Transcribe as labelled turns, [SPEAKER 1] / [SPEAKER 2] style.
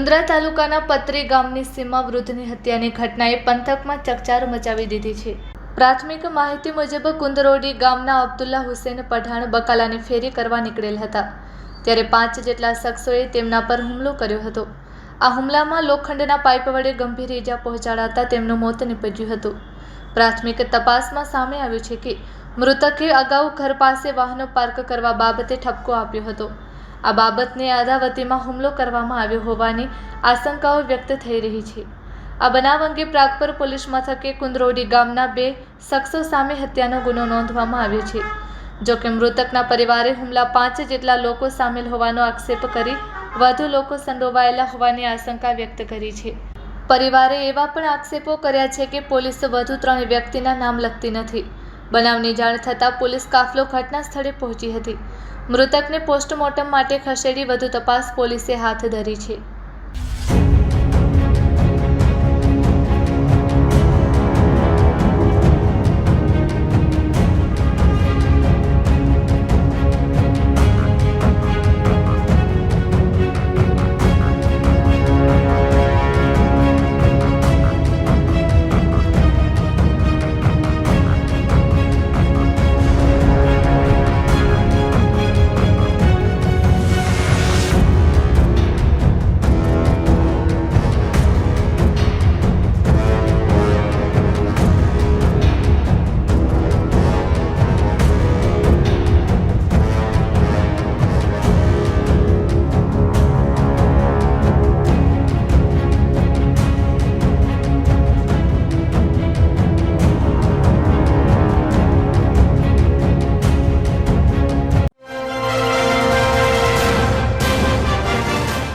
[SPEAKER 1] મુન્દ્રા તાલુકાના પત્રી ગામની સીમા વૃદ્ધની હત્યાની ઘટનાએ પંથકમાં ચકચાર મચાવી દીધી છે। પ્રાથમિક માહિતી મુજબ કુંદરોડી ગામના અબ્દુલ્લા હુસેન પઠાણ બકાલાની ફેરી કરવા નીકળેલ હતા, ત્યારે 5 જેટલા શખ્સોએ તેમના પર હુમલો કર્યો હતો। આ હુમલામાં લોખંડના પાઇપ વડે ગંભીર ઈજા પહોંચાડાતા તેમનું મોત નીપજ્યું હતું। પ્રાથમિક તપાસમાં સામે આવ્યું છે કે મૃતકે અગાઉ ઘર પાસે વાહનો પાર્ક કરવા બાબતે ઠપકો આપ્યો હતો। આ બાબતને અદાવતીમાં હુમલો કરવામાં આવ્યો હોવાની આશંકાઓ વ્યક્ત થઈ રહી છે। આ બનાવ અંગે પ્રાગપર પોલીસ મથકે કુંદરોડી ગામના 2 શખ્સો સામે હત્યાનો ગુનો નોંધવામાં આવ્યો છે। જોકે મૃતકના પરિવારે હુમલા 5 જેટલા લોકો સામેલ હોવાનો આક્ષેપ કરી વધુ લોકો સંડોવાયેલા હોવાની આશંકા વ્યક્ત કરી છે। પરિવારે એવા પણ આક્ષેપો કર્યા છે કે પોલીસ વધુ 3 વ્યક્તિના નામ લખતી નથી। બનાવની જાણ થતાં પોલીસ કાફલો ઘટના સ્થળે પહોંચી હતી। મૃતકને પોસ્ટમોર્ટમ માટે ખસેડી વધુ તપાસ પોલીસે હાથ ધરી છે।